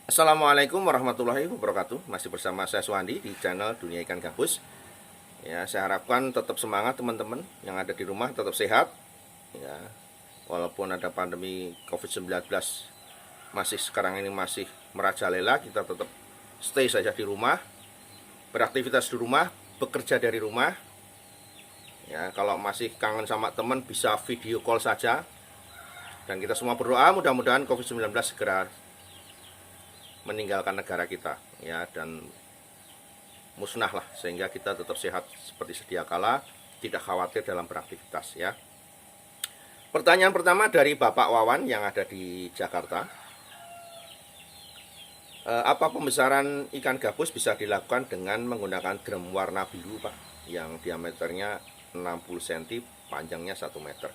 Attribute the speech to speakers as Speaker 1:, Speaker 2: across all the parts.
Speaker 1: Assalamualaikum warahmatullahi wabarakatuh. Masih bersama saya Suwandi di channel Dunia Ikan Gabus. Ya, saya harapkan tetap semangat teman-teman yang ada di rumah, tetap sehat. Ya, walaupun ada pandemi COVID-19 masih sekarang ini masih merajalela, kita tetap stay saja di rumah, beraktivitas di rumah, bekerja dari rumah. Ya, kalau masih kangen sama teman bisa video call saja. Dan kita semua berdoa mudah-mudahan COVID-19 segera meninggalkan negara kita, ya, dan musnah lah, sehingga kita tetap sehat seperti sedia kala, tidak khawatir dalam beraktivitas, ya. Pertanyaan pertama dari Bapak Wawan yang ada di Jakarta. Apa pembesaran ikan gabus bisa dilakukan dengan menggunakan drum warna biru, Pak, yang diameternya 60 cm, panjangnya 1 meter,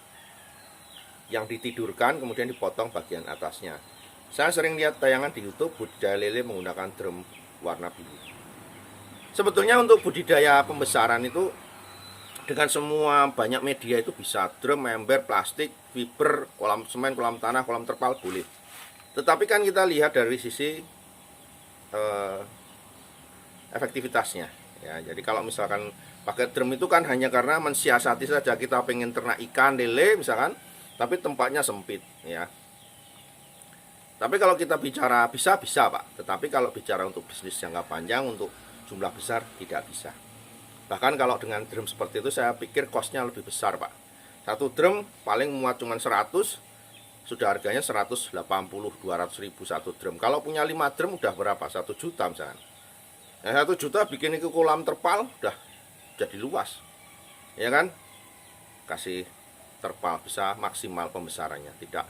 Speaker 1: yang ditidurkan kemudian dipotong bagian atasnya. Saya sering lihat tayangan di YouTube budidaya lele menggunakan drum warna biru. Sebetulnya untuk budidaya pembesaran itu dengan semua banyak media itu bisa, drum, ember, plastik, fiber, kolam semen, kolam tanah, kolam terpal boleh. Tetapi kan kita lihat dari sisi efektivitasnya, ya. Jadi kalau misalkan pakai drum itu kan hanya karena mensiasati saja, kita pengen ternak ikan lele misalkan, tapi tempatnya sempit, ya. Tapi kalau kita bicara bisa Pak, tetapi kalau bicara untuk bisnis jangka panjang, untuk jumlah besar tidak bisa. Bahkan kalau dengan drum seperti itu saya pikir costnya lebih besar, Pak. Satu drum paling muat cuma 100, sudah harganya 180-200 ribu satu drum. Kalau punya 5 drum udah berapa? 1 juta misalnya. Nah, 1 juta bikin itu kolam terpal udah jadi luas, ya kan? Kasih terpal bisa maksimal pembesarannya, tidak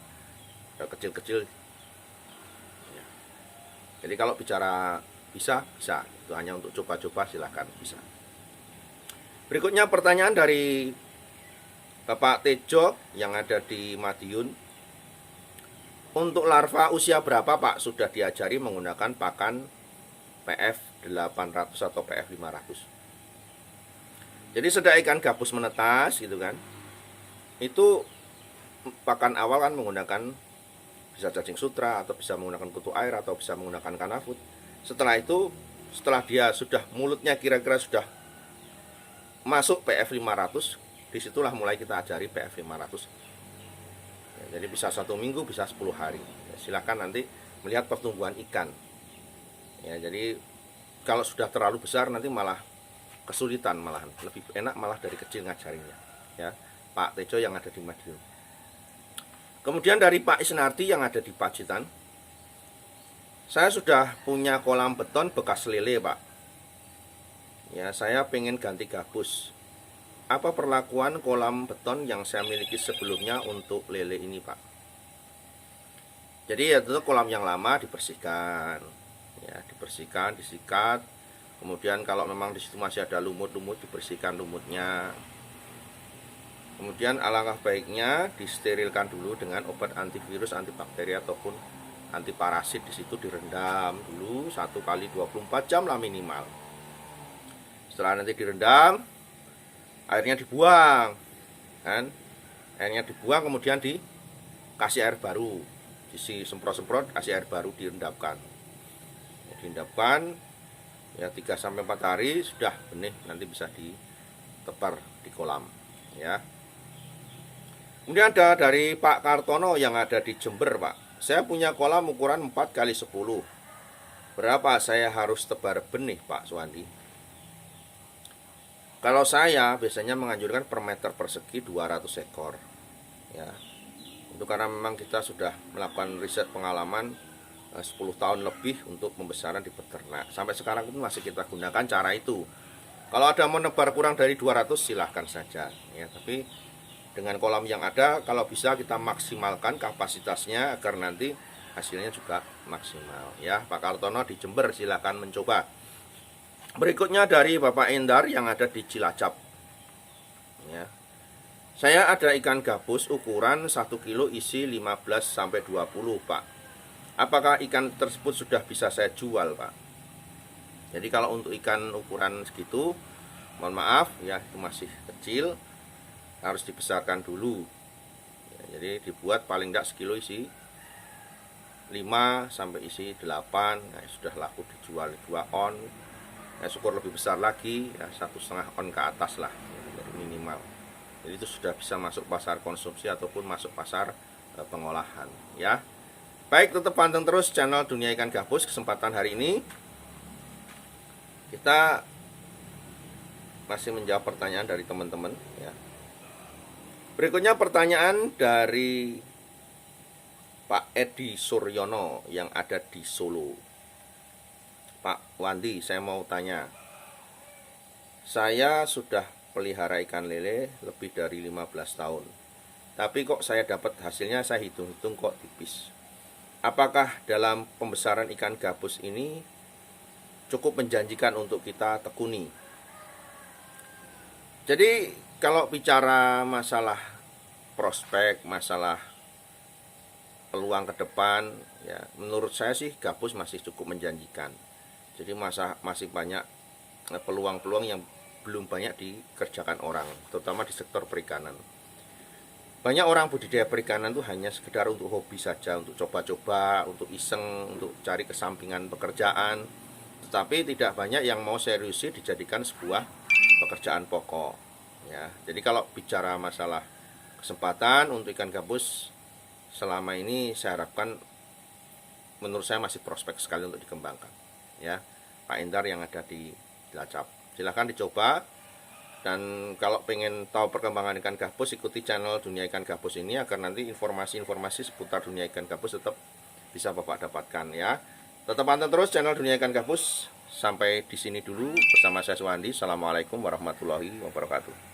Speaker 1: kecil-kecil. Jadi kalau bicara bisa, itu hanya untuk coba-coba, silahkan bisa. Berikutnya pertanyaan dari Bapak Tejo yang ada di Madiun. Untuk larva usia berapa, Pak, sudah diajari menggunakan pakan PF 800 atau PF 500? Jadi sedang ikan gabus menetas gitu kan, itu pakan awal kan menggunakan bisa cacing sutra, atau bisa menggunakan kutu air, atau bisa menggunakan kanafut. Setelah itu, setelah dia sudah mulutnya kira-kira sudah masuk PF 500, disitulah mulai kita ajari PF 500. Ya, jadi bisa 1 minggu, bisa 10 hari. Ya, silakan nanti melihat pertumbuhan ikan. Ya, jadi kalau sudah terlalu besar nanti malah kesulitan, malahan lebih enak malah dari kecil ngajarinnya. Ya, Pak Tejo yang ada di Madiun. Kemudian dari Pak Isnardi yang ada di Pacitan. Saya sudah punya kolam beton bekas lele, Pak. Ya, saya pengen ganti gabus. Apa perlakuan kolam beton yang saya miliki sebelumnya untuk lele ini, Pak? Jadi ya tentu kolam yang lama dibersihkan. Ya, dibersihkan, disikat. Kemudian kalau memang di situ masih ada lumut-lumut, dibersihkan lumutnya. Kemudian alangkah baiknya disterilkan dulu dengan obat antivirus, antibakteri ataupun antiparasit. Di situ direndam dulu 1 kali 24 jam lah minimal. Setelah nanti direndam, airnya dibuang, kan? Airnya dibuang, kemudian dikasih air baru, isi semprot-semprot, kasih air baru, direndamkan. Direndamkan ya 3-4 hari sudah benih, nanti bisa ditebar di kolam, ya. Kemudian ada dari Pak Kartono yang ada di Jember, Pak. Saya punya kolam ukuran 4 kali 10. Berapa saya harus tebar benih, Pak Suwandi? Kalau saya biasanya menganjurkan per meter persegi 200 ekor. Ya. Itu karena memang kita sudah melakukan riset pengalaman 10 tahun lebih untuk pembesaran di peternak. Sampai sekarang itu masih kita gunakan cara itu. Kalau ada menebar kurang dari 200 silahkan saja, ya. Tapi dengan kolam yang ada, kalau bisa kita maksimalkan kapasitasnya agar nanti hasilnya juga maksimal, ya. Pak Kartono di Jember silahkan mencoba. Berikutnya dari Bapak Endar yang ada di Cilacap, ya. Saya ada ikan gabus ukuran 1 kilo isi 15-20, Pak. Apakah ikan tersebut sudah bisa saya jual, Pak? Jadi kalau untuk ikan ukuran segitu, mohon maaf ya, itu masih kecil, harus dibesarkan dulu. Ya, jadi dibuat paling tidak sekilo isi 5 sampai isi 8, nah, sudah laku dijual 2 on. Ya, syukur lebih besar lagi ya 1,5 on ke atas lah, jadi minimal. Jadi itu sudah bisa masuk pasar konsumsi ataupun masuk pasar pengolahan ya. Baik, tetap panteng terus channel Dunia Ikan Gabus. Kesempatan hari ini kita masih menjawab pertanyaan dari teman-teman ya. Berikutnya pertanyaan dari Pak Edi Suryono yang ada di Solo. Pak Wandi, saya mau tanya. Saya sudah pelihara ikan lele lebih dari 15 tahun. Tapi kok saya dapat hasilnya, saya hitung-hitung kok tipis. Apakah dalam pembesaran ikan gabus ini cukup menjanjikan untuk kita tekuni? Jadi kalau bicara masalah prospek, masalah peluang ke depan, ya menurut saya sih gabus masih cukup menjanjikan. Jadi masih banyak peluang-peluang yang belum banyak dikerjakan orang, terutama di sektor perikanan. Banyak orang budidaya perikanan itu hanya sekedar untuk hobi saja, untuk coba-coba, untuk iseng, untuk cari kesampingan pekerjaan. Tetapi tidak banyak yang mau serius dijadikan sebuah pekerjaan pokok. Ya, jadi kalau bicara masalah kesempatan untuk ikan gabus, selama ini saya harapkan, menurut saya masih prospek sekali untuk dikembangkan. Ya, Pak Endar yang ada di Cilacap, silahkan dicoba. Dan kalau pengen tahu perkembangan ikan gabus, ikuti channel Dunia Ikan Gabus ini agar nanti informasi-informasi seputar dunia ikan gabus tetap bisa Bapak dapatkan ya. Tetap pantau terus channel Dunia Ikan Gabus. Sampai di sini dulu bersama saya Suwandi. Assalamualaikum warahmatullahi wabarakatuh.